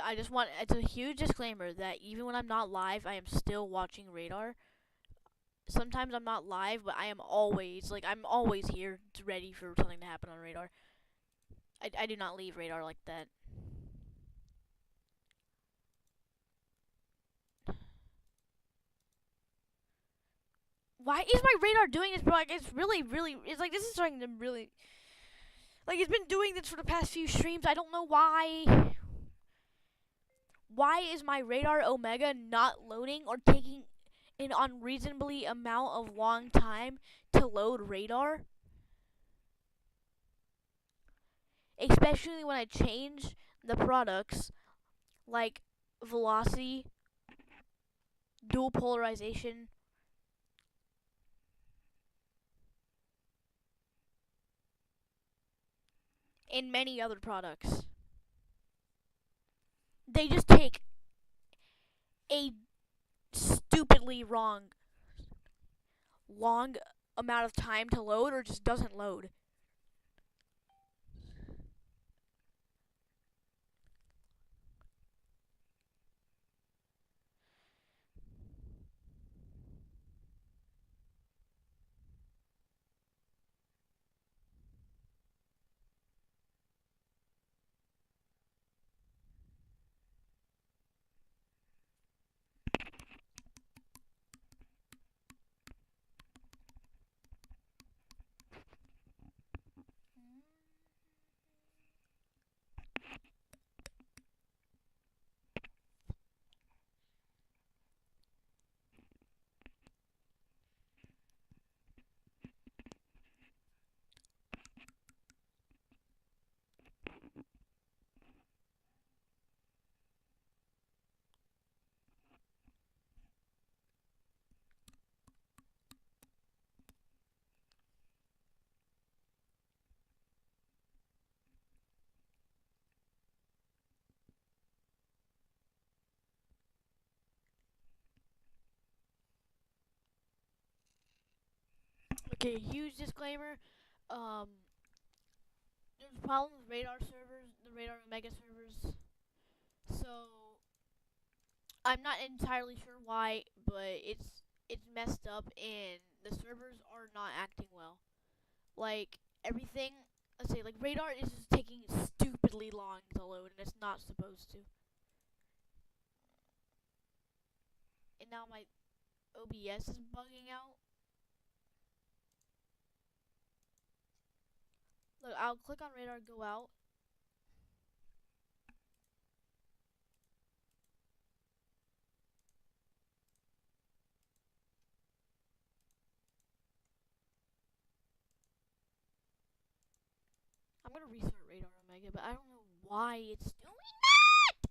I just want it's a huge disclaimer that even when I'm not live, I am still watching Radar. Sometimes I'm not live, but I'm always here, ready for something to happen on Radar. I do not leave Radar like that. Why is my Radar doing this, bro? Like, it's really. It's like this is starting to really. Like, it's been doing this for the past few streams. I don't know why. Why is my Radar Omega not loading or taking an unreasonably amount of long time to load Radar? Especially when I change the products like velocity, dual polarization, and many other products. They just take a stupidly long amount of time to load or just doesn't load. Okay, huge disclaimer. Um, there's a problem with radar servers, the radar Omega servers. So I'm not entirely sure why, but it's messed up and the servers are not acting well. Like everything, let's say like radar is just taking stupidly long to load and it's not supposed to. And now my OBS is bugging out. Look, I'll click on radar, go out. I'm gonna restart radar Omega, but I don't know why it's doing that.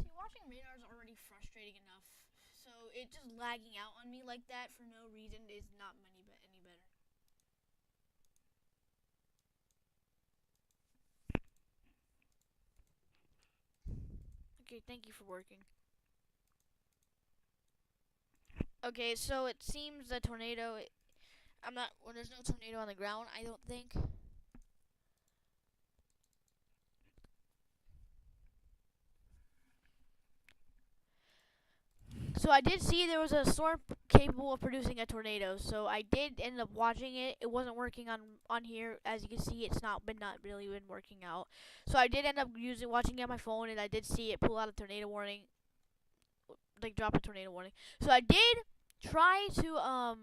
See, watching radar is already frustrating enough, so it just lagging out on me like that for no reason is not any better. Okay, thank you for working. Okay, so it seems the tornado. I'm not. Well, there's no tornado on the ground. I don't think. So I did see there was a storm capable of producing a tornado. So I did end up watching it. It wasn't working on here, as you can see. It's not really been working out. So I did end up watching it on my phone, and I did see it pull out a tornado warning, like drop a tornado warning. So I did try to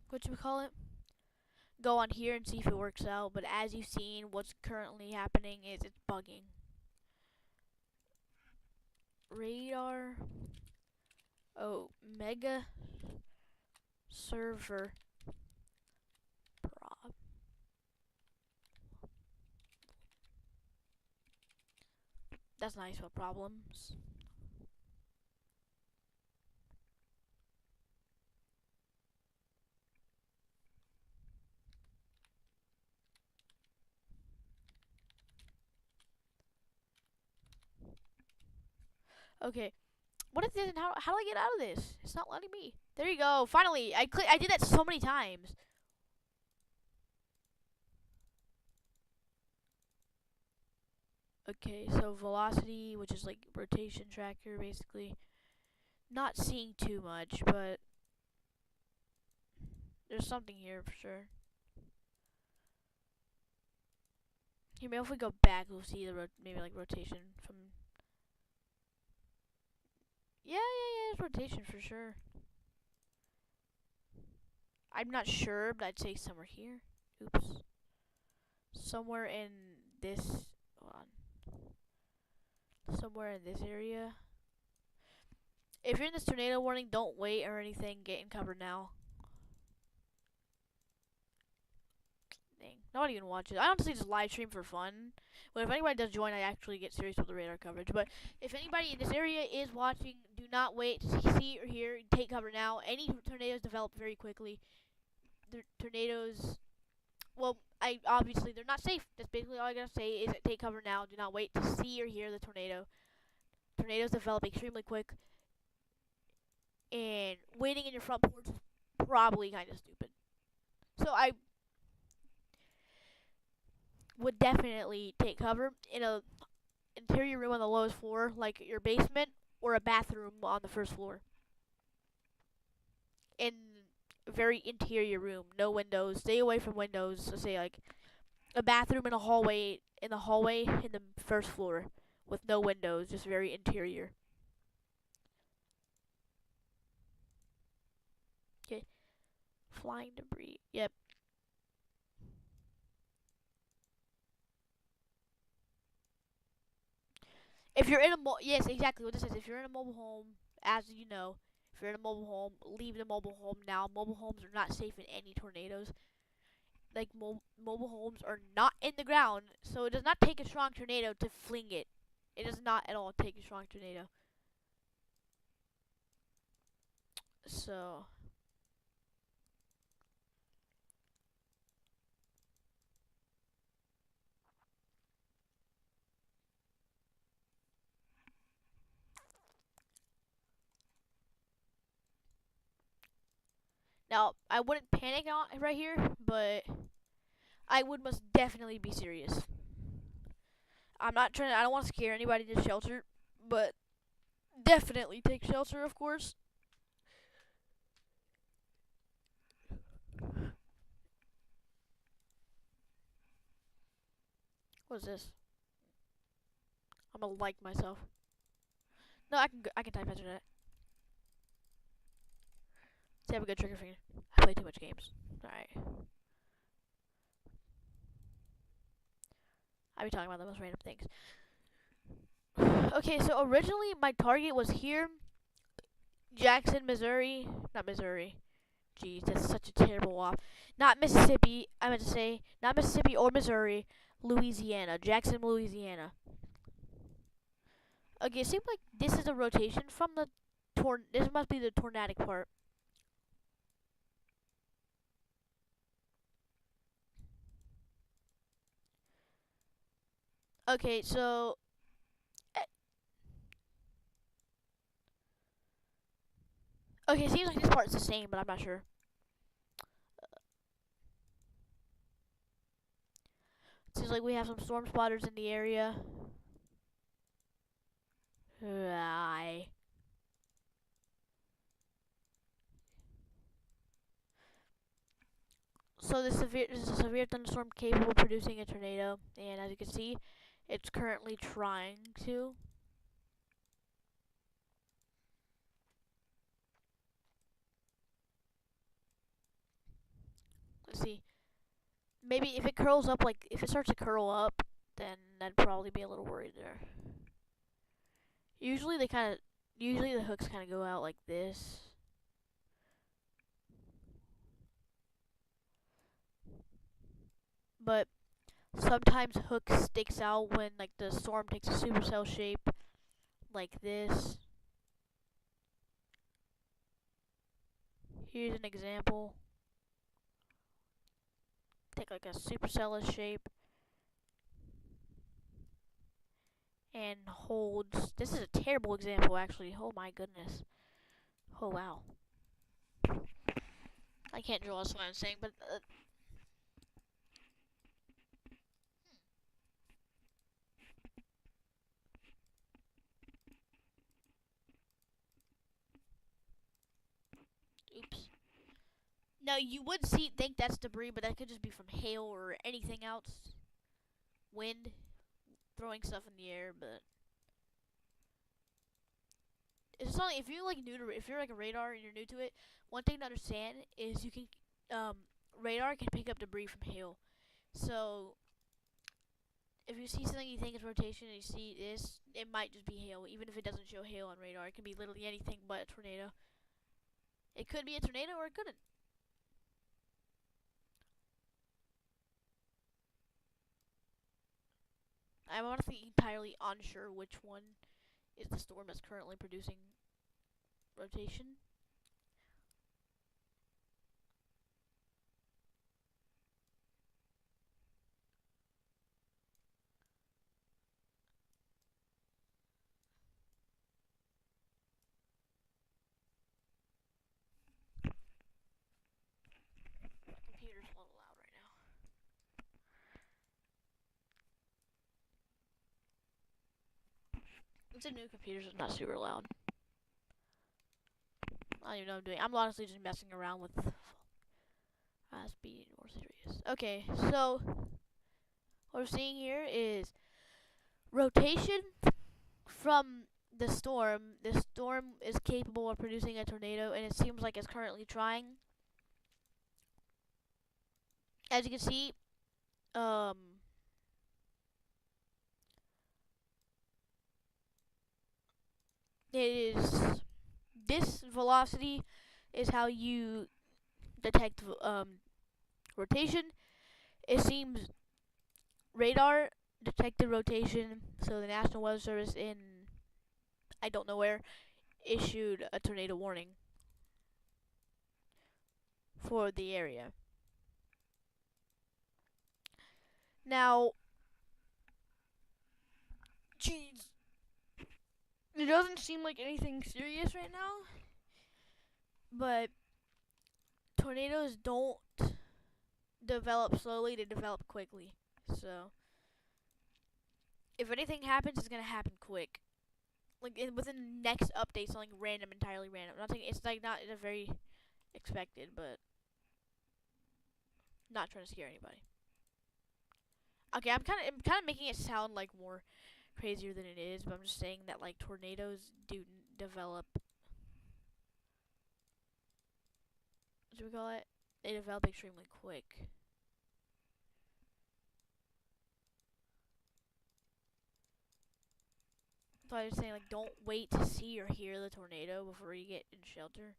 what you call it? Go on here and see if it works out. But as you've seen, what's currently happening is it's bugging. Radar Omega server prob. That's nice for problems. Okay. What if this? How do I get out of this? It's not letting me. There you go. Finally, I did that so many times. Okay, so velocity, which is like rotation tracker, basically. Not seeing too much, but there's something here for sure. Here, maybe if we go back, we'll see the maybe like rotation from. Yeah, it's rotation for sure. I'm not sure, but I'd say somewhere here. Oops. Somewhere in this. Hold on. Somewhere in this area. If you're in this tornado warning, don't wait or anything. Get in cover now. Dang. Nobody even watches. I honestly just live stream for fun. But if anybody does join, I actually get serious with the radar coverage. But if anybody in this area is watching, do not wait to see or hear. Take cover now. Any tornadoes develop very quickly. The tornadoes, well, obviously they're not safe. That's basically all I gotta say is take cover now. Do not wait to see or hear the tornado. Tornadoes develop extremely quick, and waiting in your front porch is probably kind of stupid. So I would definitely take cover in a interior room on the lowest floor, like your basement, or a bathroom on the first floor. In a very interior room, no windows. Stay away from windows. So say like a bathroom in a hallway, in the first floor, with no windows, just very interior. Okay, flying debris. Yep. If you're in a yes, exactly what this says. If you're in a mobile home, as you know, if you're in a mobile home, leave the mobile home now. Mobile homes are not safe in any tornadoes. Like mobile homes are not in the ground, so it does not take a strong tornado to fling it. It does not at all take a strong tornado. So now I wouldn't panic on right here, but I would most definitely be serious. I'm not trying. I don't want to scare anybody to shelter, but definitely take shelter, of course. What is this? I'm gonna like myself. No, I can type faster than that. See, I have a good trigger finger. I play too much games. Alright. I be talking about the most random things. Okay, so originally my target was here. Jackson, Missouri. Not Missouri. Jeez, that's such a terrible off. Not Mississippi. I meant to say, not Mississippi or Missouri. Louisiana. Jackson, Louisiana. Okay, it seems like this is a rotation from the this must be the tornadic part. Okay, so okay, it seems like this part's the same, but I'm not sure. Seems like we have some storm spotters in the area. Aye. So this is a severe thunderstorm capable of producing a tornado, and as you can see, it's currently trying to. Let's see. Maybe if it curls up, like if it starts to curl up, then I'd probably be a little worried there. Usually usually the hooks kind of go out like this. But sometimes hook sticks out when like the storm takes a supercell shape like this. Here's an example. Take like a supercell shape and holds. This is a terrible example actually. Oh my goodness. Oh wow. I can't draw, that's what I'm saying, but Now you would think that's debris, but that could just be from hail or anything else. Wind throwing stuff in the air, but it's not like if you're like if you're like a radar and you're new to it, one thing to understand is you can radar can pick up debris from hail. So if you see something you think is rotation and you see this, it might just be hail. Even if it doesn't show hail on radar, it can be literally anything but a tornado. It could be a tornado or it couldn't. I'm honestly entirely unsure which one is the storm that's currently producing rotation. My computer's a little loud right now. It's a new computer, so it's not super loud. I don't even know what I'm doing. I'm honestly just messing around with speed more serious. Okay, so what we're seeing here is rotation from the storm. The storm is capable of producing a tornado, and it seems like it's currently trying. As you can see, it is this velocity is how you detect rotation. It seems radar detected rotation, so the National Weather Service in I don't know where issued a tornado warning for the area. Now, jeez, it doesn't seem like anything serious right now, but tornadoes don't develop slowly, they develop quickly. So, if anything happens, it's gonna happen quick. Like within the next update, something random, entirely random. I'm not saying it's like not a very expected, but not trying to scare anybody. Okay, I'm kind of making it sound like more crazier than it is, but I'm just saying that like tornadoes do develop. What do we call it? They develop extremely quick. So I was saying like don't wait to see or hear the tornado before you get in shelter.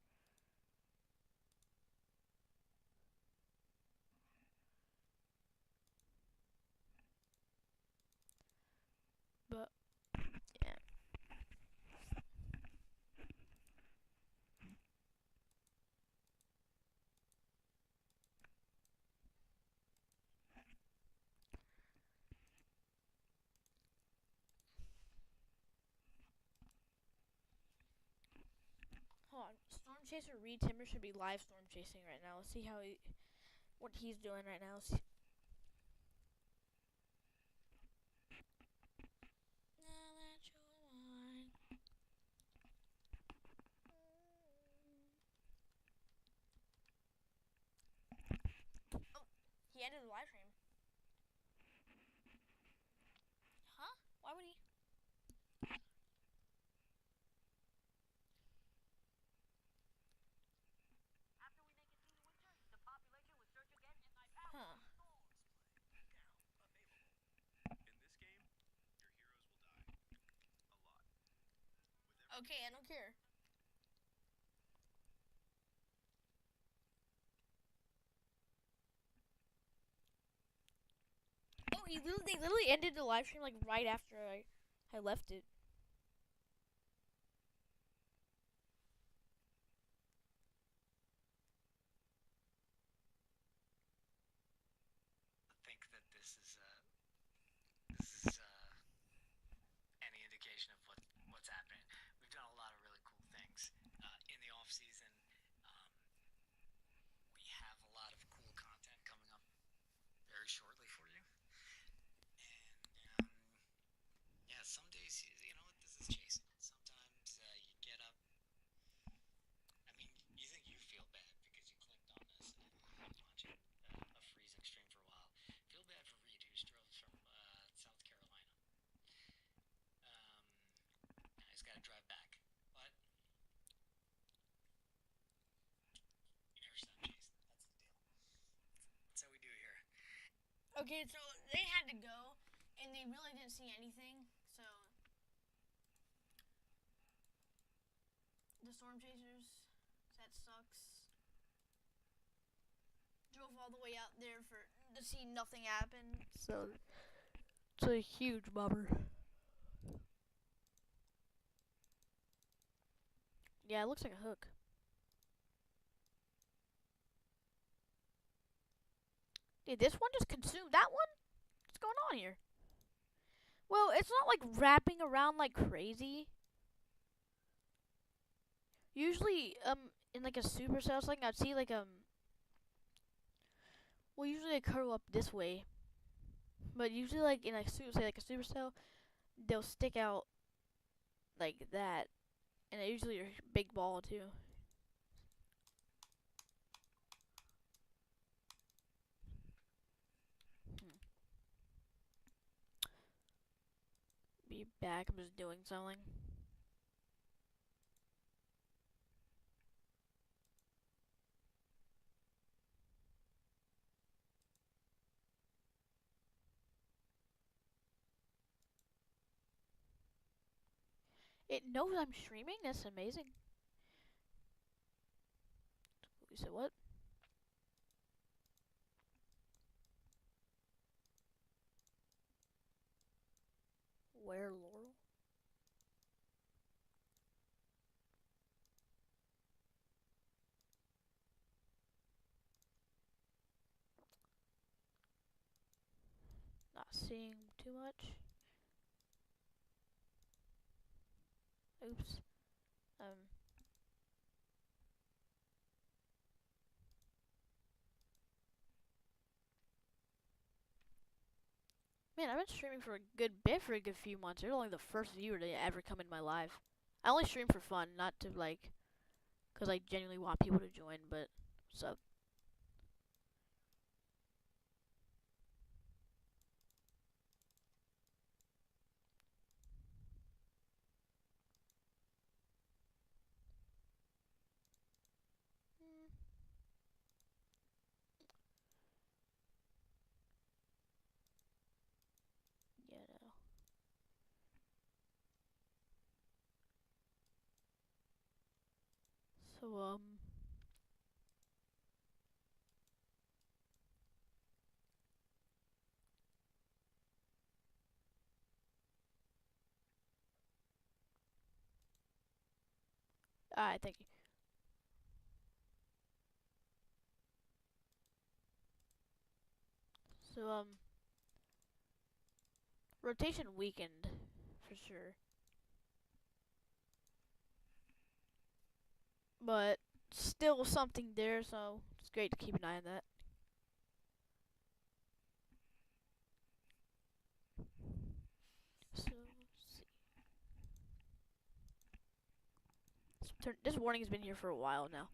But yeah. Hold on. Storm Chaser Reed Timmer should be live storm chasing right now. Let's see what he's doing right now. Oh, he ended the live stream. Huh? Why would he? Huh. Okay, I don't care. Oh, they literally ended the live stream like right after I left it. Think that this is any indication of what's happening. We've done a lot of really cool things in the off season. Um, we have a lot of cool content coming up very shortly for you, and yeah, some days you know what this is chasing. Sometimes you get up. I mean, you think you feel bad because you clicked on this and Okay, so they had to go, and they really didn't see anything. So the storm chasers, that sucks. Drove all the way out there for to see nothing happen. So it's a huge bummer. Yeah, it looks like a hook. Did this one just consume that one? What's going on here? Well, it's not like wrapping around like crazy. Usually, in like a supercell or something, I'd see like well, usually they curl up this way, but usually like in like say like a supercell, they'll stick out like that, and they usually are big ball too. Hmm. Be back. I'm just doing something. It knows I'm streaming. That's amazing. You said what? Where Laurel? Not seeing too much. Oops. Um. Man, I've been streaming for a good bit for a good few months. You're only the first viewer to ever come in my live. I only stream for fun, not to like, cause I genuinely want people to join. But so mm, yeah, no. So alright, thank you. So rotation weakened for sure, but still something there. So it's great to keep an eye on that. So let's see. This warning has been here for a while now.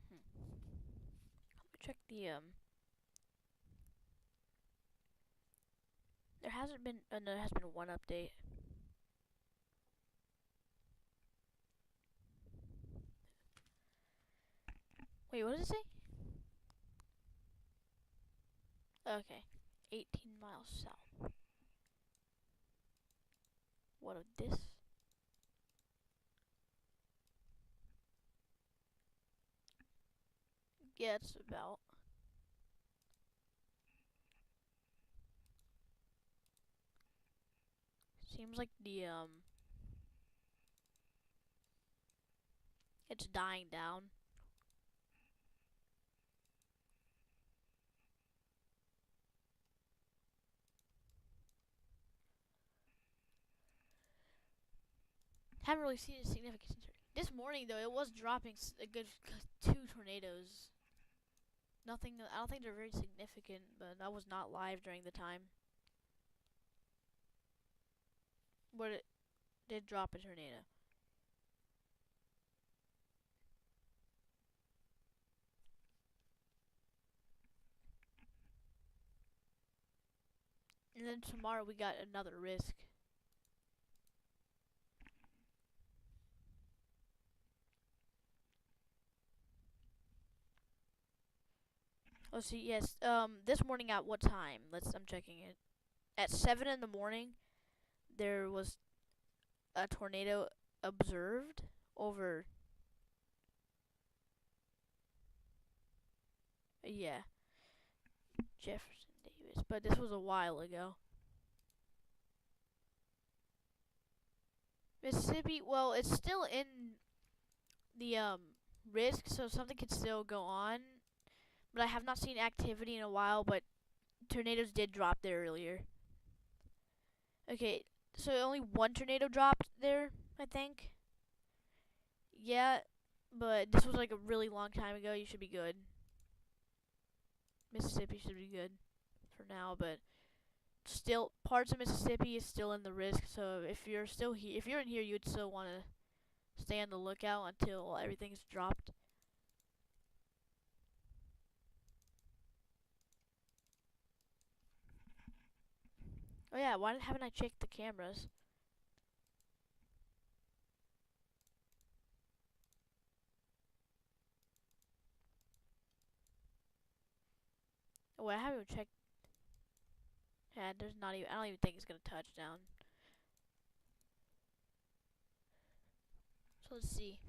Hmm. Let me check the There hasn't been. No, there has been one update. Wait, what does it say? Okay, 18 miles south. What of this? Yeah, it's about. Seems like the it's dying down. Haven't really seen a significant. This morning though, it was dropping a good two tornadoes. Nothing. I don't think they're very significant, but I was not live during the time. But it did drop a tornado. And then tomorrow we got another risk. Let's see. Yes. This morning at what time? I'm checking it. At 7 in the morning, there was a tornado observed over. Yeah, Jefferson Davis. But this was a while ago. Mississippi. Well, it's still in the risk, so something could still go on. But I have not seen activity in a while. But tornadoes did drop there earlier. Okay, so only one tornado dropped there, I think. Yeah, but this was like a really long time ago. You should be good. Mississippi should be good for now, but still, parts of Mississippi is still in the risk. So if you're still here, if you're in here, you'd still want to stay on the lookout until everything's dropped. Oh yeah, why haven't I checked the cameras? Oh, wait, I haven't even checked. Yeah, there's not even. I don't even think it's gonna touch down. So let's see.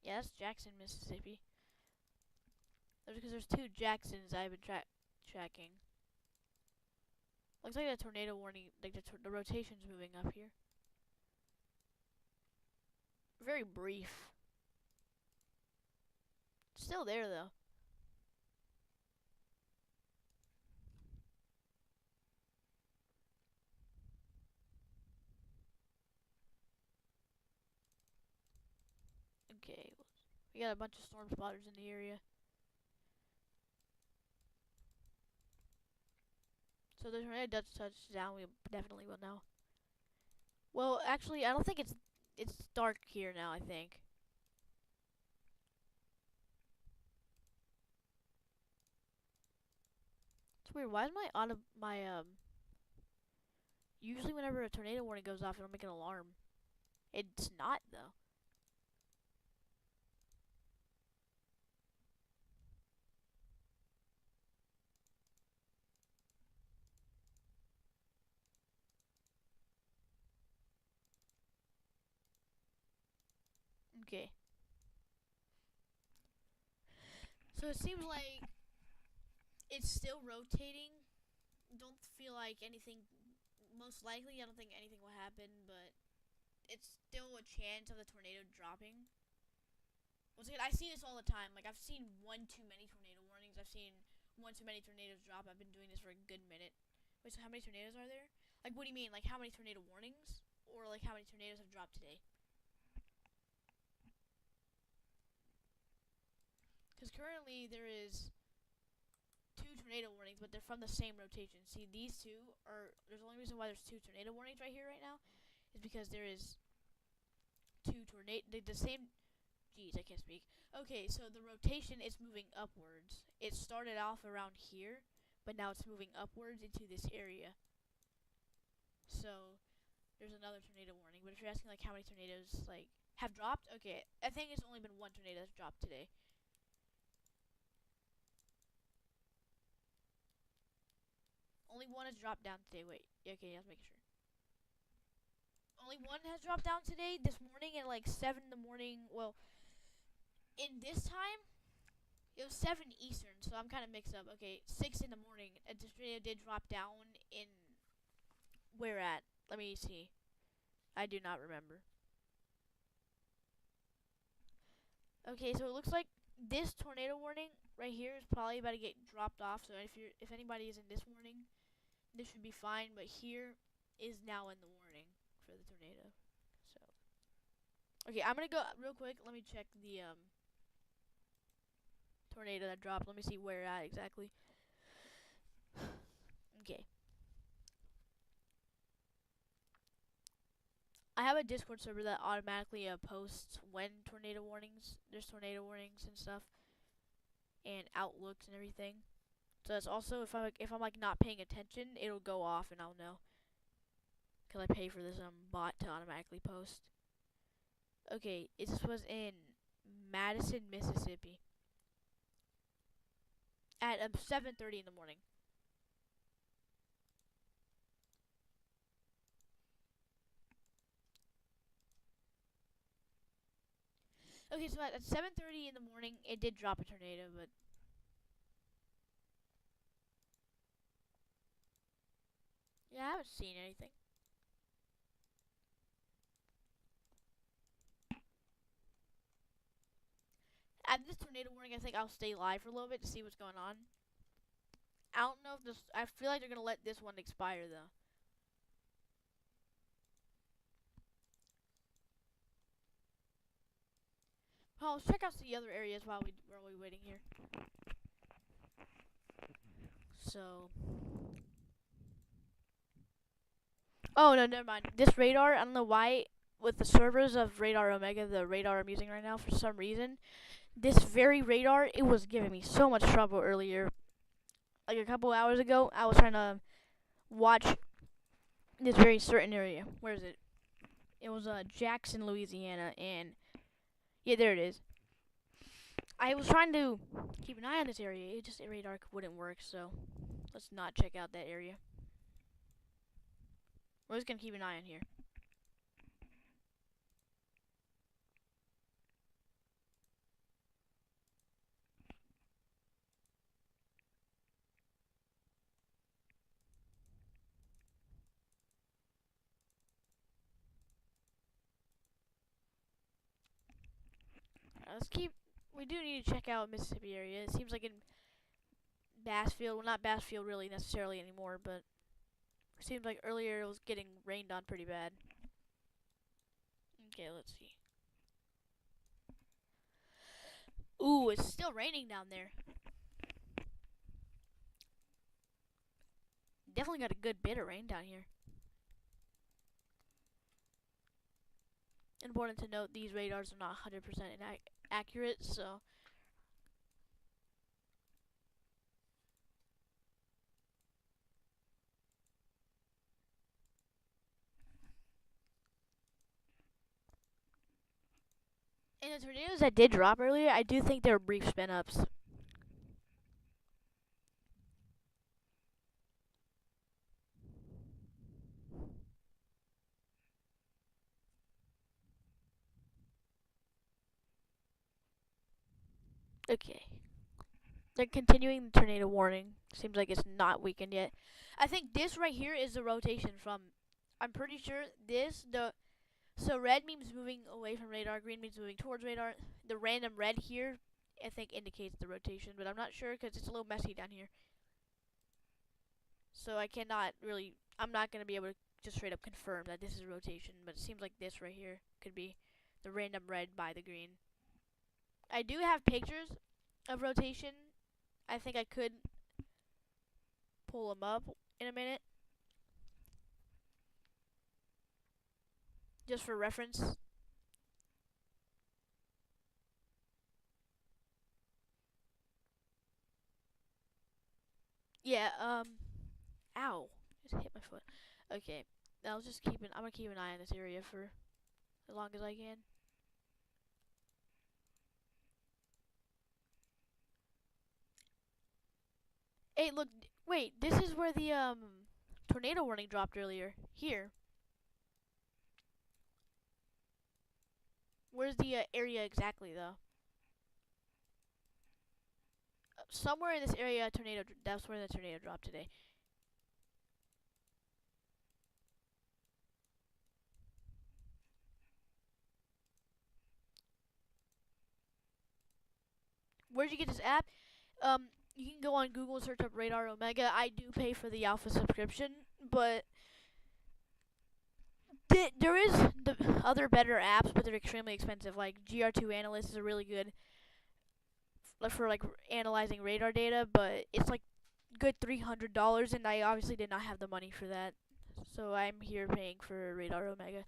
Yeah, that's Jackson, Mississippi. That's because there's two Jacksons I've been tracking. Looks like the tornado warning, like the rotation's moving up here. Very brief. Still there though. Okay, we got a bunch of storm spotters in the area. So the tornado does touch down, we definitely will know. Well, actually, I don't think it's dark here now. I think. It's weird. Why is my. Usually, whenever a tornado warning goes off, it'll make an alarm. It's not though. Okay. So it seems like it's still rotating. Don't feel like anything. Most likely, I don't think anything will happen, but it's still a chance of the tornado dropping. Once again, I see this all the time. Like I've seen one too many tornado warnings. I've seen one too many tornadoes drop. I've been doing this for a good minute. Wait, so how many tornadoes are there? Like, what do you mean? Like, how many tornado warnings, or like how many tornadoes have dropped today? Because currently there is two tornado warnings, but they're from the same rotation. See, these two are. There's the only reason why there's two tornado warnings right here, right now, is because there is two tornado. The same. Jeez, I can't speak. Okay, so the rotation is moving upwards. It started off around here, but now it's moving upwards into this area. So there's another tornado warning. But if you're asking like how many tornadoes like have dropped, okay, I think it's only been one tornado that's dropped today. Only one has dropped down today. Wait, okay, I was making sure. Only one has dropped down today. This morning at like 7 in the morning. Well, in this time, it was 7 Eastern, so I'm kind of mixed up. Okay, 6 in the morning. A tornado did drop down in. Where at? Let me see. I do not remember. Okay, so it looks like this tornado warning right here is probably about to get dropped off. So if anybody is in this warning, this should be fine. But here is now in the warning for the tornado. So okay, I'm gonna go real quick. Let me check the tornado that dropped. Let me see where at exactly. Okay. I have a Discord server that automatically posts when there's tornado warnings and stuff, and outlooks and everything. So that's also if I'm like not paying attention, it'll go off and I'll know. because I pay for this bot to automatically post. Okay, this was in Madison, Mississippi at 7:30 in the morning. Okay, so at 7:30 in the morning, it did drop a tornado, but yeah, I haven't seen anything. At this tornado warning, I think I'll stay live for a little bit to see what's going on. I don't know if this. I feel like they're gonna let this one expire though. Oh, let's check out the other areas while we're waiting here. So. Oh no, never mind. This radar, I don't know why, with the servers of Radar Omega, the radar I'm using right now, for some reason, this very radar, it was giving me so much trouble earlier. Like a couple hours ago, I was trying to watch this very certain area. Where is it? It was Jackson, Louisiana, and yeah, there it is. I was trying to keep an eye on this area. It just radar wouldn't work, so let's not check out that area. We're just gonna keep an eye on here. Let's keep. We do need to check out Mississippi area. It seems like in Bassfield, well, not Bassfield really necessarily anymore, but it seems like earlier it was getting rained on pretty bad. Okay, let's see. Ooh, it's still raining down there. Definitely got a good bit of rain down here. Important to note, these radars are not 100% accurate, so and the tornadoes that did drop earlier, I do think they were brief spin ups. Okay. They're continuing the tornado warning. Seems like it's not weakened yet. I think this right here is the rotation from. I'm pretty sure this so red means moving away from radar, green means moving towards radar. The random red here, I think, indicates the rotation, but I'm not sure because it's a little messy down here. So I cannot really. I'm not gonna be able to just straight up confirm that this is rotation, but it seems like this right here could be the random red by the green. I do have pictures of rotation. I think I could pull them up in a minute. Just for reference. Yeah, ow. Just hit my foot. Okay. I'm gonna keep an eye on this area for as long as I can. Hey, look, wait, this is where the tornado warning dropped earlier. Here. Where's the area exactly though? Somewhere in this area, that's where the tornado dropped today. Where'd you get this app? You can go on Google and search up Radar Omega. I do pay for the alpha subscription, but there is the other better apps, but they're extremely expensive. Like GR2 Analyst is a really good for like analyzing radar data, but it's like good $300, and I obviously did not have the money for that, so I'm here paying for Radar Omega.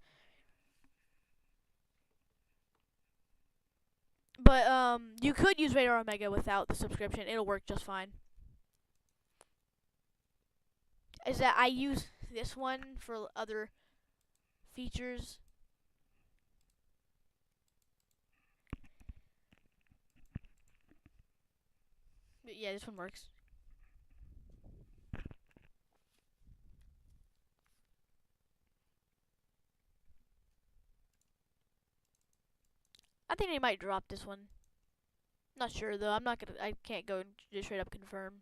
But you could use Radar Omega without the subscription. It'll work just fine. Is that I use this one for other features. But yeah, this one works. I think they might drop this one. Not sure though. I can't go and just straight up confirm.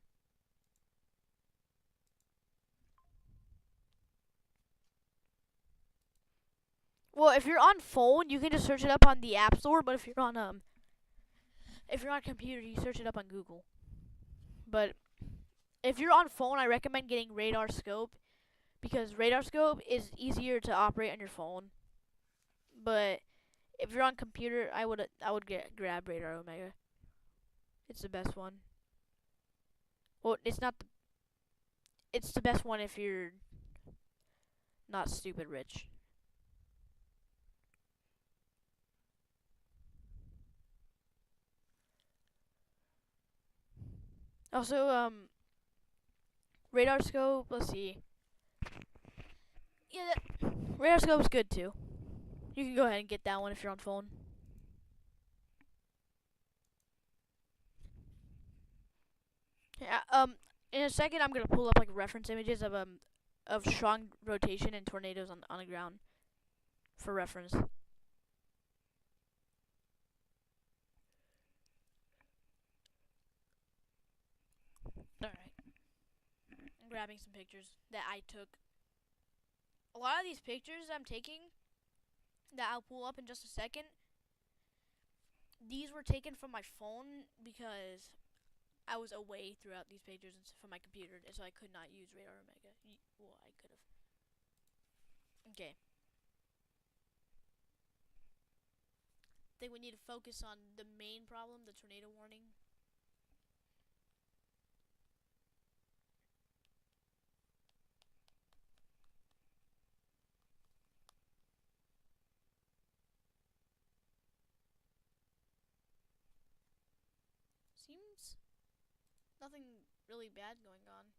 Well, if you're on phone, you can just search it up on the App Store. But if you're on computer, you search it up on Google. But if you're on phone, I recommend getting Radar Scope because Radar Scope is easier to operate on your phone. But if you're on computer, I would grab Radar Omega. It's the best one. Well, it's not the it's the best one if you're not stupid rich. Also, Radar Scope. Let's see. Yeah, Radar Scope's good too. You can go ahead and get that one if you're on phone. Yeah. In a second, I'm gonna pull up like reference images of strong rotation and tornadoes on the ground for reference. All right. I'm grabbing some pictures that I took. A lot of these pictures I'm taking that I'll pull up in just a second. These were taken from my phone because I was away throughout these pictures from my computer, so I could not use Radar Omega. Well, I could have. Okay. I think we need to focus on the main problem, the tornado warning. Seems nothing really bad going on.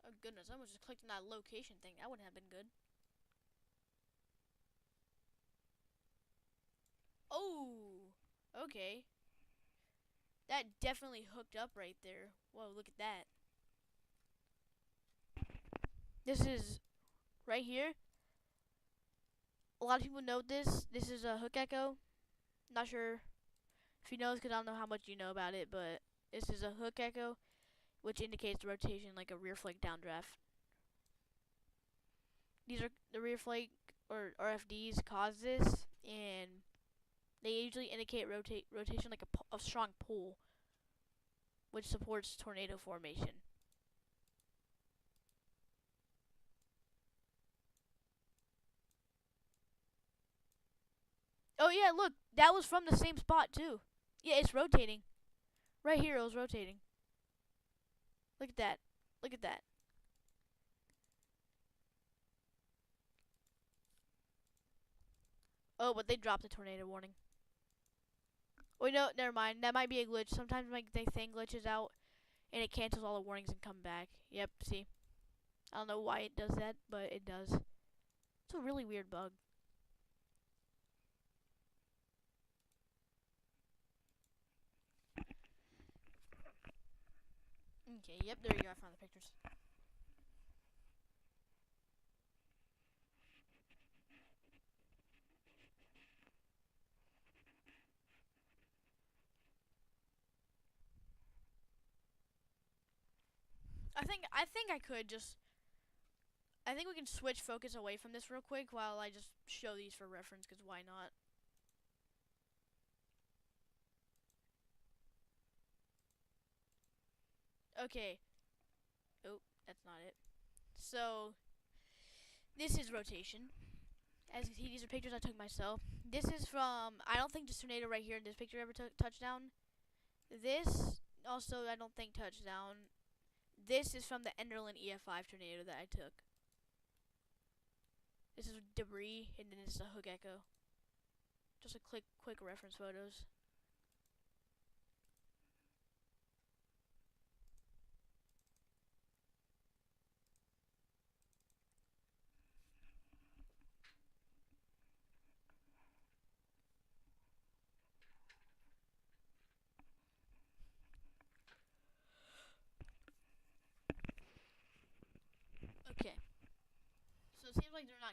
Oh goodness, I almost just clicked on that location thing. That wouldn't have been good. Oh, okay. That definitely hooked up right there. Whoa, look at that. This is right here. A lot of people know this. This is a hook echo. Not sure if you know this because I don't know how much you know about it, but this is a hook echo, which indicates the rotation like a rear flake downdraft. These are the rear flake or RFDs cause this, and they usually indicate rotation like a strong pull, which supports tornado formation. Oh yeah, look, that was from the same spot too. Yeah, it's rotating. Right here, it was rotating. Look at that. Look at that. Oh, but they dropped the tornado warning. Wait, no, never mind. That might be a glitch. Sometimes my thing glitches out and it cancels all the warnings and come back. Yep, see. I don't know why it does that, but it does. It's a really weird bug. Okay, yep, there you go. I found the pictures. I think I could just I think we can switch focus away from this real quick while I just show these for reference cuz why not? Okay. Oh, that's not it. So, this is rotation. As you can see, these are pictures I took myself. This is from, I don't think this tornado right here in this picture ever took touchdown. This, also, I don't think touchdown. This is from the Enderlin EF5 tornado that I took. This is debris, and then this is a hook echo. Just a quick reference photos.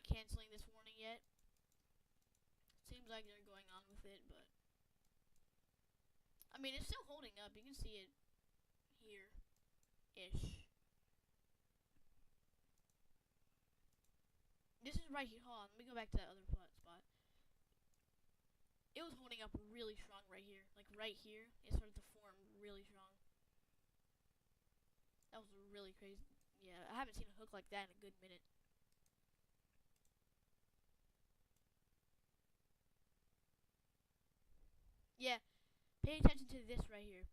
not canceling this warning yet. Seems like they're going on with it, but I mean, it's still holding up. You can see it here-ish. This is right here. Hold on, let me go back to that other spot. It was holding up really strong right here. Like right here, it started to form really strong. That was really crazy. Yeah, I haven't seen a hook like that in a good minute. Yeah, pay attention to this right here.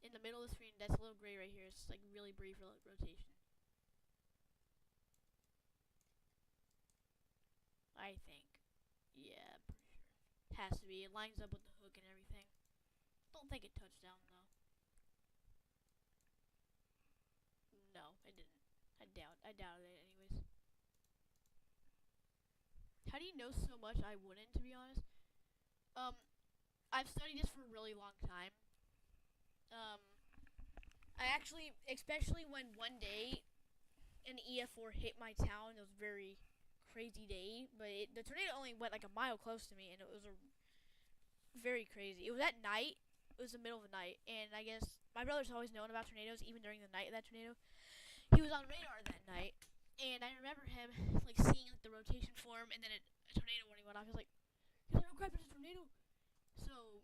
In the middle of the screen, that's a little gray right here. It's like really brief rotation. I think. Yeah, pretty sure. Has to be. It lines up with the hook and everything. Don't think it touched down though. No, it didn't. I doubted it anyways. How do you know so much? I wouldn't, to be honest. Um, I've studied this for a really long time. Um, I actually, especially when one day an EF4 hit my town, it was a very crazy day. But the tornado only went like a mile close to me, and it was a very crazy. It was at night. It was the middle of the night, and I guess my brother's always known about tornadoes, even during the night of that tornado. He was on radar that night, and I remember him like seeing like the rotation form, and then a tornado warning went off. He was like, "Oh crap, there's a tornado!" So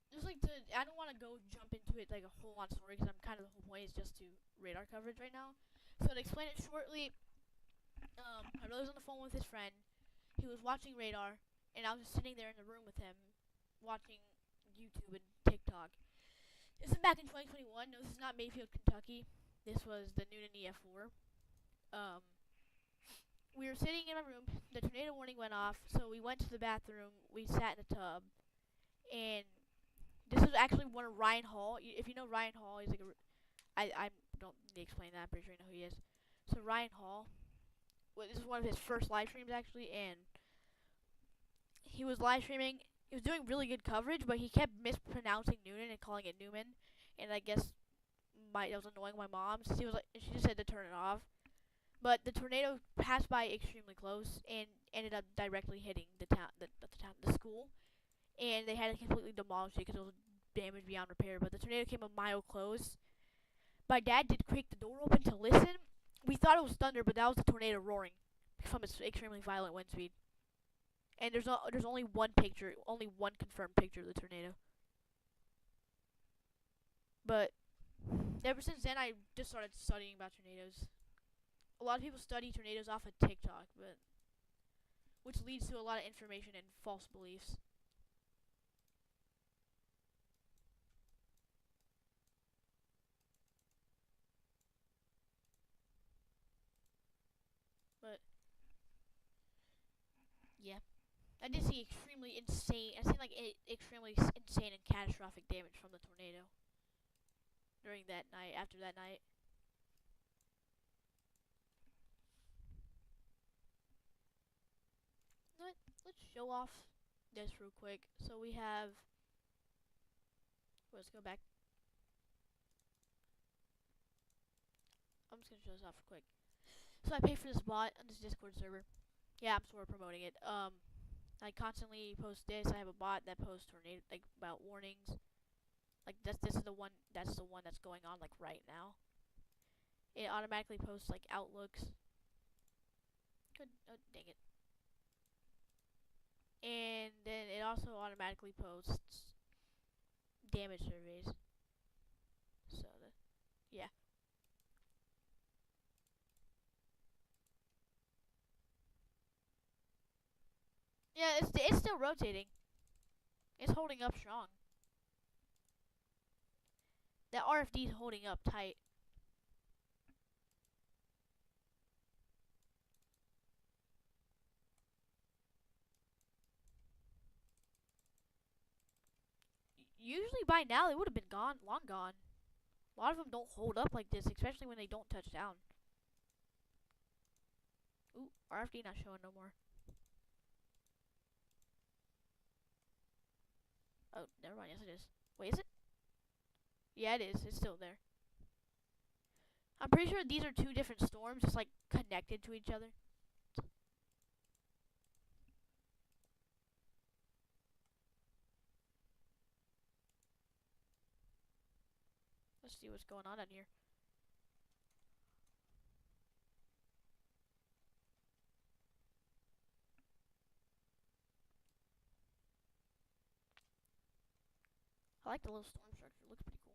just like I don't want to go jump into it like a whole lot story because I'm kind of the whole point is just to radar coverage right now. So to explain it shortly, my brother's on the phone with his friend. He was watching radar, and I was just sitting there in the room with him, watching YouTube and TikTok. This is back in 2021. No, this is not Mayfield, Kentucky. This was the Noonan EF4. We were sitting in my room. The tornado warning went off, so we went to the bathroom. We sat in the tub, and this was actually one of Ryan Hall. If you know Ryan Hall, he's like I don't need to explain that. I'm pretty sure you know who he is. So Ryan Hall, this is one of his first live streams actually, and he was live streaming. He was doing really good coverage, but he kept mispronouncing Noonan and calling it Newman, and I guess that was annoying my mom. So she just had to turn it off. But the tornado passed by extremely close and ended up directly hitting the school, and they had to completely demolish it because it was damaged beyond repair. But the tornado came a mile close. My dad did creak the door open to listen. We thought it was thunder, but that was the tornado roaring from its extremely violent wind speed. And there's only one confirmed picture of the tornado. But ever since then, I just started studying about tornadoes. A lot of people study tornadoes off of TikTok, which leads to a lot of information and false beliefs. But yeah, I did see extremely insane. I seen like extremely insane and catastrophic damage from the tornado during that night. After that night. Let's show off this real quick. So we have. Let's go back. I'm just gonna show this off real quick. So I pay for this bot on this Discord server. Yeah, I'm sort of promoting it. I constantly post this. I have a bot that posts tornado about warnings. Like this is the one. That's the one that's going on like right now. It automatically posts like outlooks. Good. Oh, dang it. And then it also automatically posts damage surveys. So yeah. Yeah, it's still rotating. It's holding up strong. That RFD is holding up tight. Usually by now they would have been gone, long gone. A lot of them don't hold up like this, especially when they don't touch down. Ooh, RFD not showing no more. Oh, never mind. Yes, it is. Wait, is it? Yeah, it is. It's still there. I'm pretty sure these are two different storms, just like connected to each other. Let's see what's going on out here. I like the little storm structure. It looks pretty cool.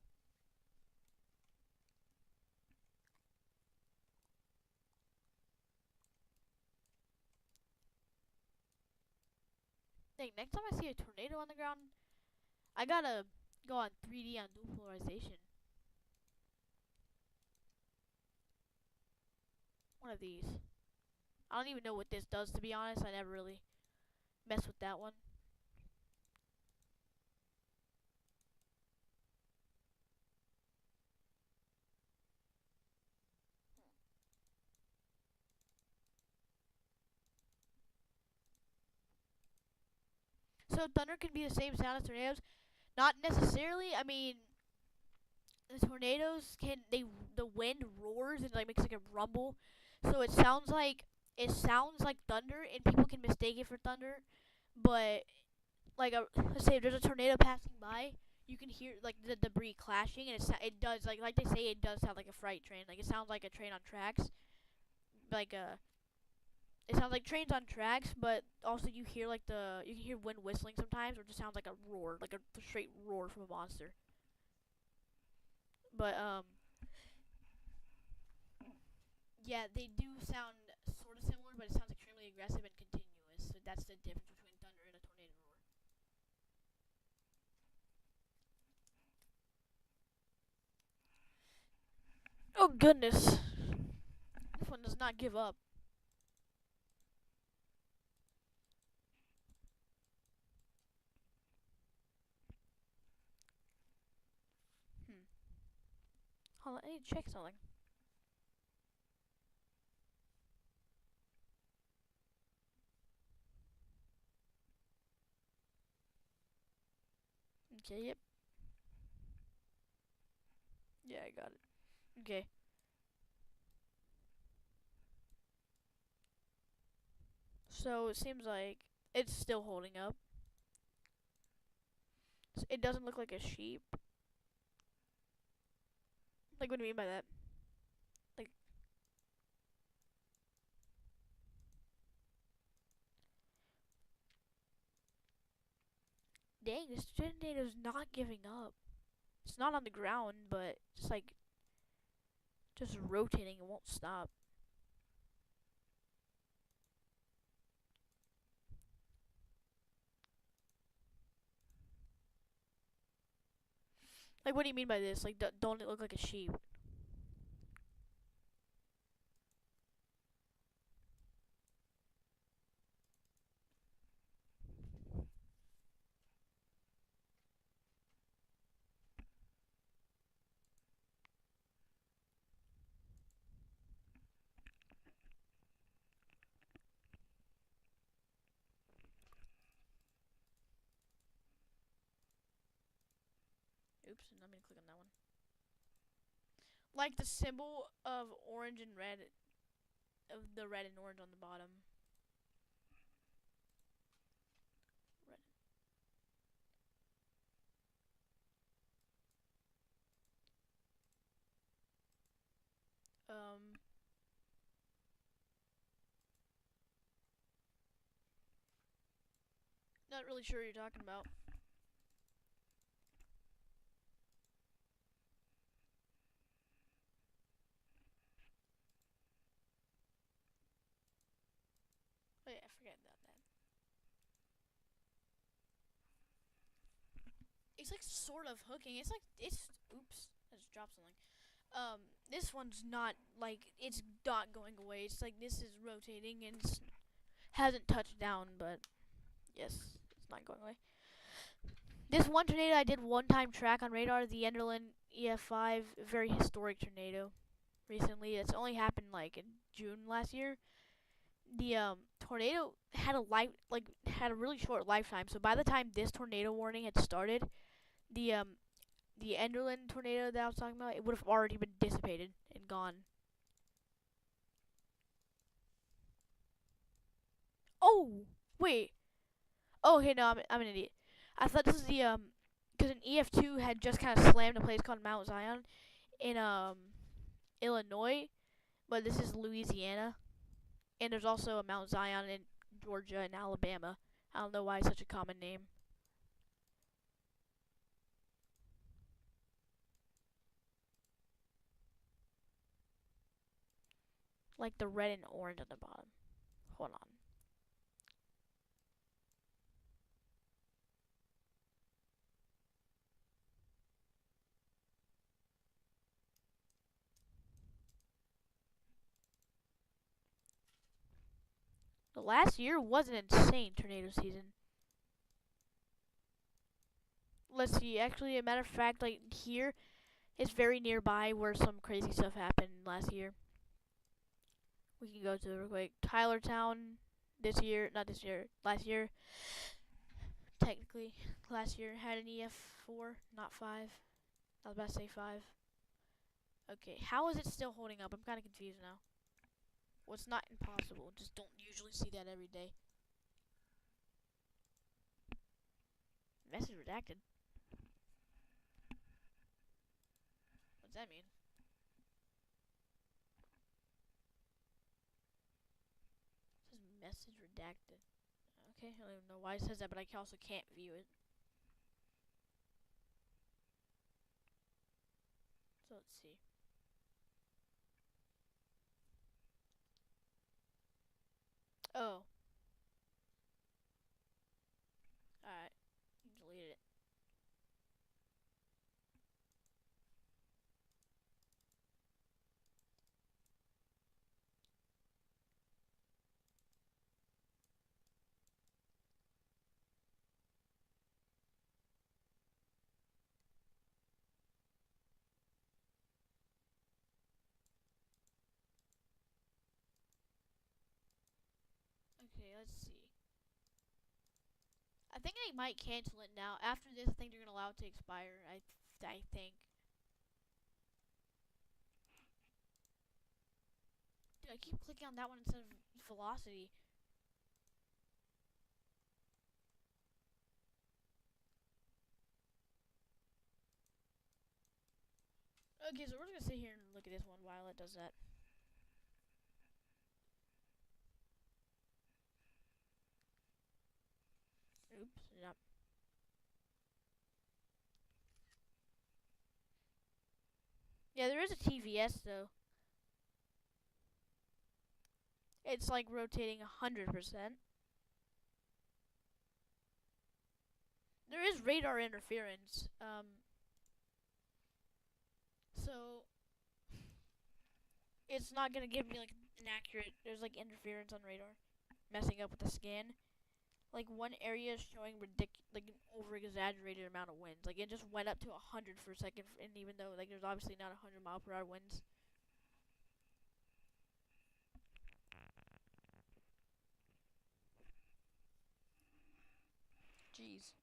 Dang, next time I see a tornado on the ground, I gotta go on 3D on dual polarization. One of these. I don't even know what this does, to be honest. I never really messed with that one. So thunder can be the same sound as tornadoes? Not necessarily. I mean, the tornadoes can the wind roars and like makes like a rumble, so it sounds like thunder, and people can mistake it for thunder. But let's say if there's a tornado passing by, you can hear like the debris clashing, and it does like they say it does sound like a freight train. Like it sounds like a train on tracks. Like it sounds like trains on tracks, but also you can hear wind whistling sometimes, or it just sounds like a roar, like a straight roar from a monster. But yeah, they do sound sort of similar, but it sounds extremely aggressive and continuous. So that's the difference between thunder and a tornado roar. Oh goodness, this one does not give up. Hmm. Hold on, I need to check something. Okay, yep. Yeah, I got it. Okay. So it seems like it's still holding up. It doesn't look like a sheep. Like, what do you mean by that? Like, dang, this tornado's not giving up. It's not on the ground, but it's like just rotating. It won't stop. Like, what do you mean by this? Like, don't it look like a sheep? Oops, I'm not gonna click on that one. Like the symbol of orange and red, of the red and orange on the bottom. Red. Um, not really sure what you're talking about. Oh yeah, I forget about that. It's like sort of hooking. It's oops, I just dropped something. This one's not like it's not going away. It's like this is rotating and hasn't touched down, but yes, it's not going away. This one tornado I did one time track on radar, the Enderlin EF5, very historic tornado. Recently, it's only happened like in June last year. The tornado had a really short lifetime. So by the time this tornado warning had started, the um the Enderlin tornado that I was talking about, it would have already been dissipated and gone. Oh wait. Oh hey, no, I'm an idiot. I thought this was the because an EF2 had just kind of slammed a place called Mount Zion. in Illinois, but this is Louisiana. And there's also a Mount Zion in Georgia and Alabama. I don't know why it's such a common name. Like the red and orange at the bottom. Hold on. The last year was an insane tornado season. Let's see. Actually, a matter of fact, like here, it's very nearby where some crazy stuff happened last year. We can go to real quick. Tylertown this year, not this year, last year. Technically, last year had an EF4, not 5. I was about to say 5. Okay, how is it still holding up? I'm kind of confused now. Well, it's not impossible. Just don't usually see that every day. Message redacted. What's that mean? It says message redacted. Okay, I don't even know why it says that, but I also can't view it. So let's see. Oh. Alright. Deleted it. Okay, let's see. I think they might cancel it now. After this, I think they're gonna allow it to expire. I think. Dude, I keep clicking on that one instead of velocity. Okay, so we're just gonna sit here and look at this one while it does that. Oops, yep. Yeah, there is a TVS though. It's like rotating 100%. There is radar interference. So it's not gonna give me like an accurate. There's like interference on radar, messing up with the scan. Like one area is showing like an over exaggerated amount of winds. Like it just went up to 100 for a second, and even though like there's obviously not 100 mile per hour winds. Jeez.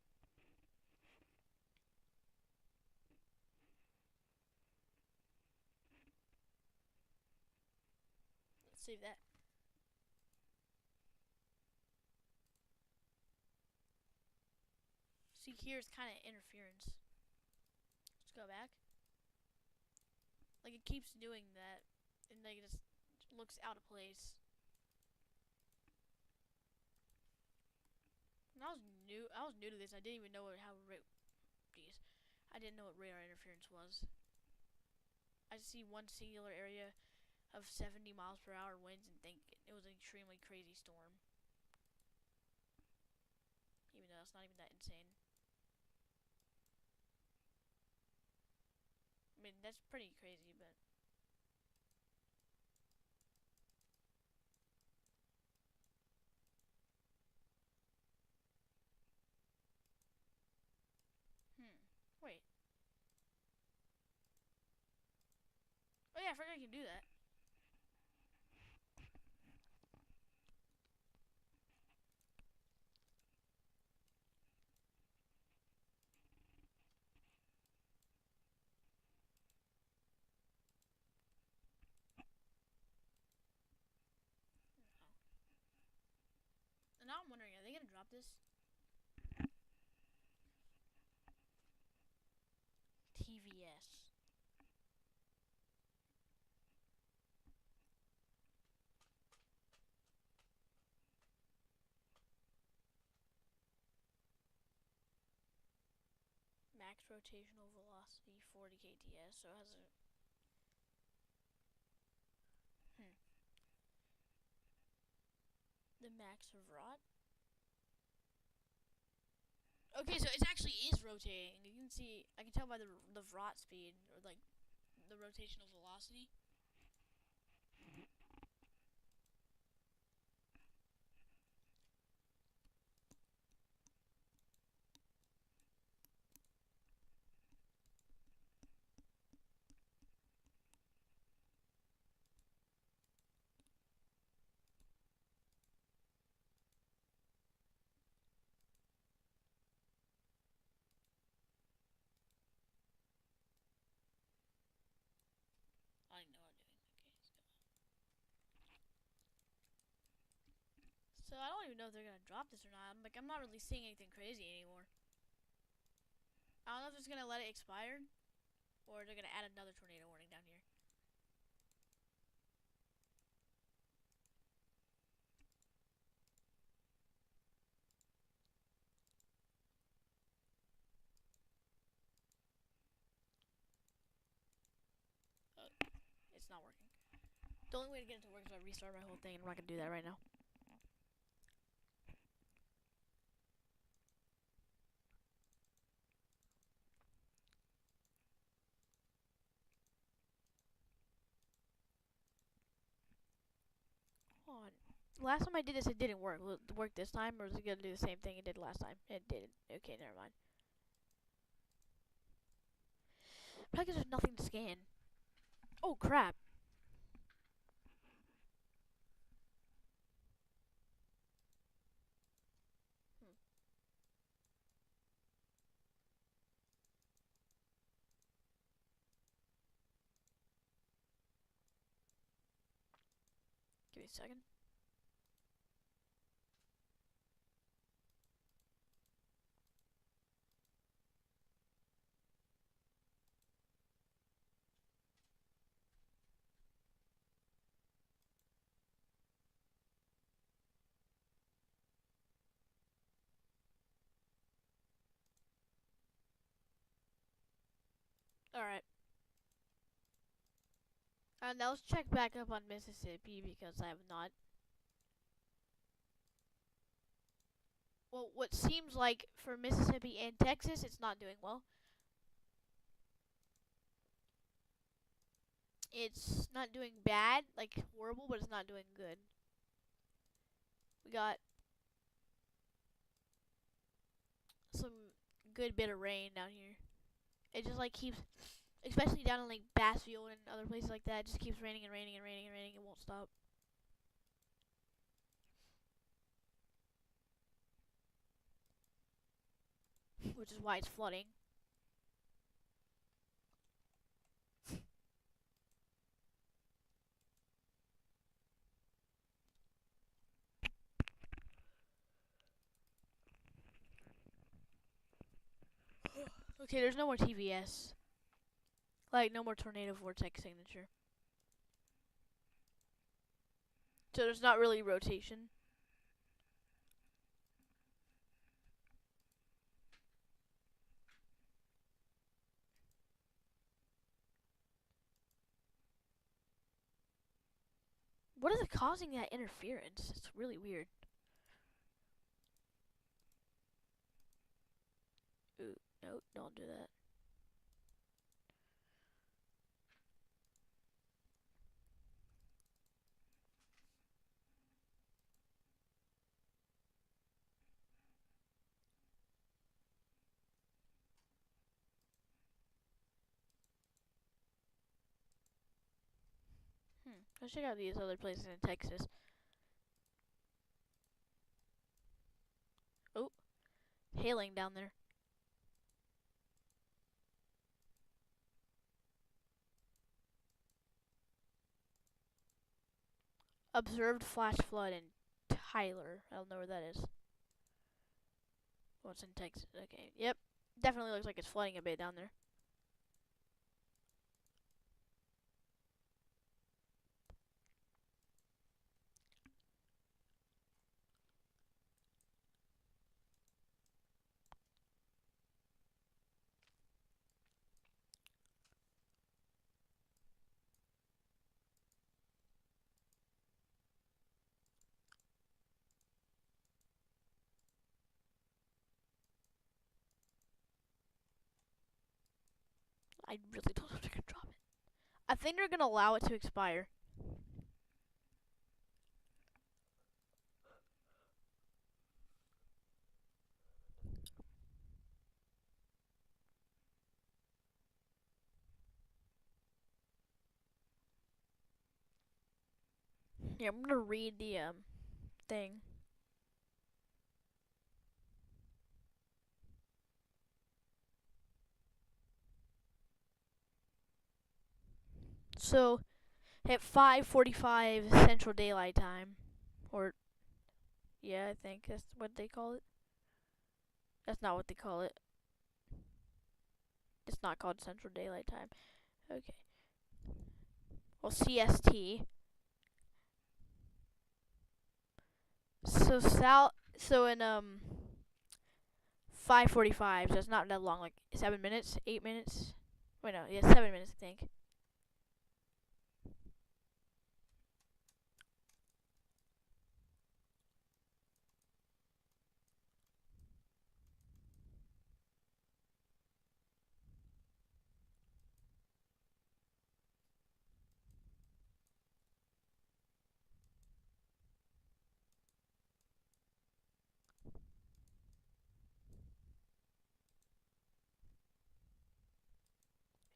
Let's save that. See, here's kind of interference. Let's go back. Like it keeps doing that, and like it just looks out of place. And I was new to this. I didn't even know geez, I didn't know what radar interference was. I just see one singular area of 70 miles per hour winds and think it was an extremely crazy storm. Even though it's not even that insane. I mean, that's pretty crazy, but wait. Oh yeah, I forgot I can do that. And now I'm wondering, are they gonna drop this? TVS. max rotational velocity 40 kts, so it has a the max of rot. Okay, so it actually is rotating. You can see, I can tell by the rot speed, or like the rotational velocity. I don't know what I'm doing. Okay, let's go. So I don't even know if they're gonna drop this or not. I'm not really seeing anything crazy anymore. I don't know if it's gonna let it expire, or they're gonna add another tornado warning down here. It's not working. The only way to get it to work is if I restart my whole thing, and I'm not gonna do that right now. Hold on. Last time I did this, it didn't work. Will it work this time, or is it gonna do the same thing it did last time? It didn't. Okay, never mind. Probably because there's nothing to scan. Oh crap. Give me a second. Alright. Now let's check back up on Mississippi because I have not. Well, what seems like for Mississippi and Texas, it's not doing well. It's not doing bad, like horrible, but it's not doing good. We got some good bit of rain down here. It just like keeps, especially down in like Bassfield and other places like that, it just keeps raining and raining and raining and raining. It won't stop. Which is why it's flooding. Okay, there's no more TVS. Like, no more tornado vortex signature. So there's not really rotation. What is causing that interference? It's really weird. Ooh, no, don't do that. Let's check out these other places in Texas. Oh, hailing down there. Observed flash flood in Tyler. I don't know where that is. Oh, it's in Texas. Okay, yep. Definitely looks like it's flooding a bit down there. I really don't know if they're gonna drop it. I think they're gonna allow it to expire. Yeah, I'm gonna read the thing. So at 5:45 Central Daylight Time, or yeah, I think that's what they call it. That's not what they call it. It's not called Central Daylight Time. Okay. Well, CST. So in 5:45. So it's not that long. Like 7 minutes, 8 minutes. Wait, no, yeah, 7 minutes, I think.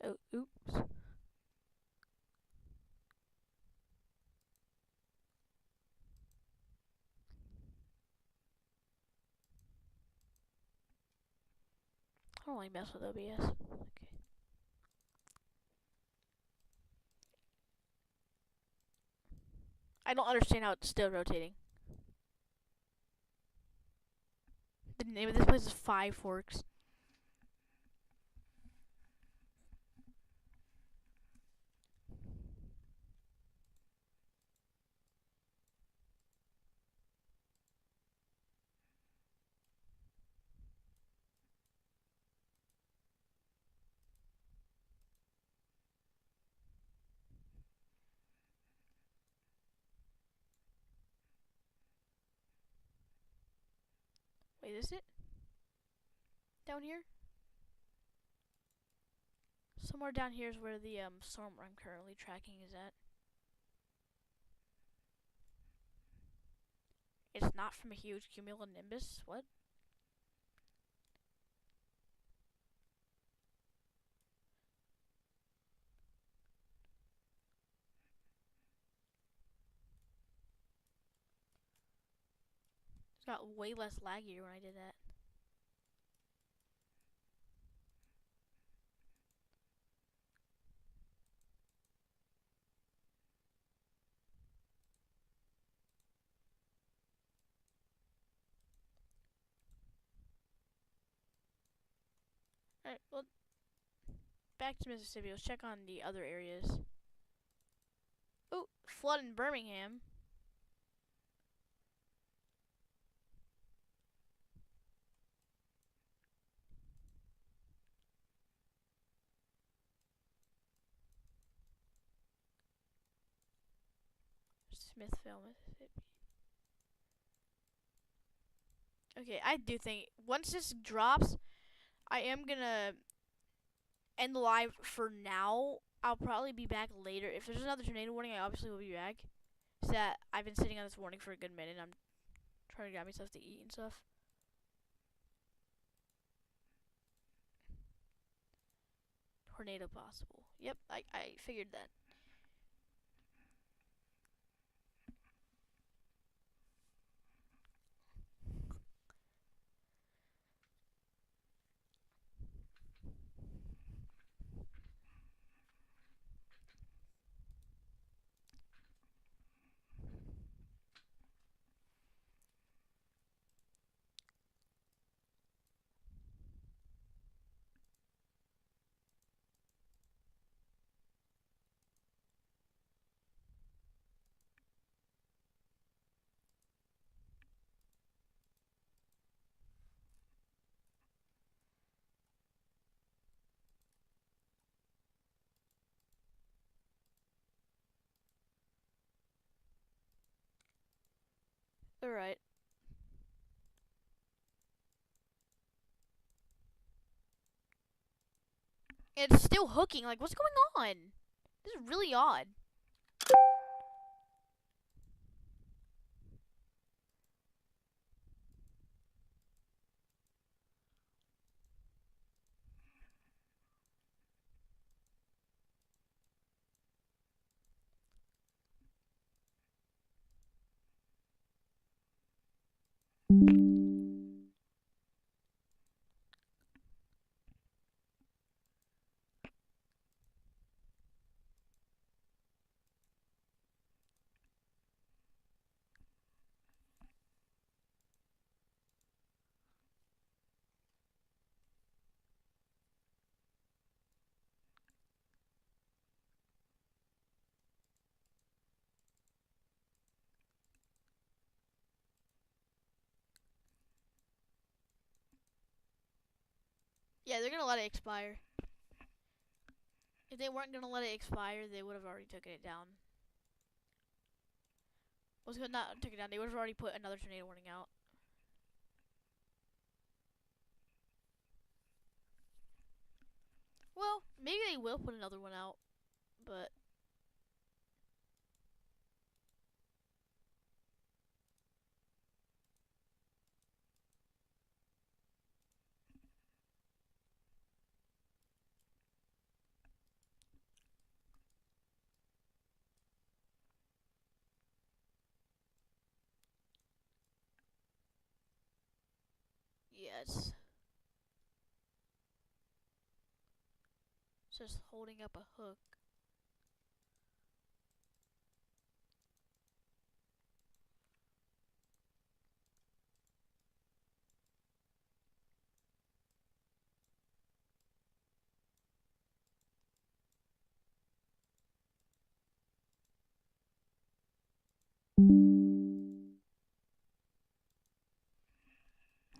Oh, oops. I don't really mess with OBS. Okay. I don't understand how it's still rotating. The name of this place is Five Forks. Wait, is it down here? Somewhere down here is where the storm I'm currently tracking is at. It's not from a huge cumulonimbus. What? It got way less laggier when I did that. Alright, well, back to Mississippi. Let's check on the other areas. Oh, flood in Birmingham. Smithville, Mississippi. Okay, I do think once this drops, I am gonna end the live for now. I'll probably be back later. If there's another tornado warning, I obviously will be back. So that I've been sitting on this warning for a good minute. I'm trying to grab me stuff to eat and stuff. Tornado possible. Yep, I figured that. Alright. It's still hooking. Like, what's going on? This is really odd. Yeah, they're gonna let it expire. If they weren't gonna let it expire, they would have already taken it down. Was well, not took it down. They would have already put another tornado warning out. Well, maybe they will put another one out, but yes, it's just holding up a hook.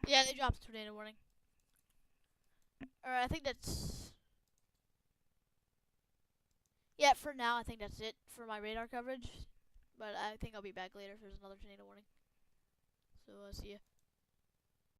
Yeah, they dropped the tornado warning. Alright, I think that's. Yeah, for now, I think that's it for my radar coverage. But I think I'll be back later if there's another tornado warning. So, see ya.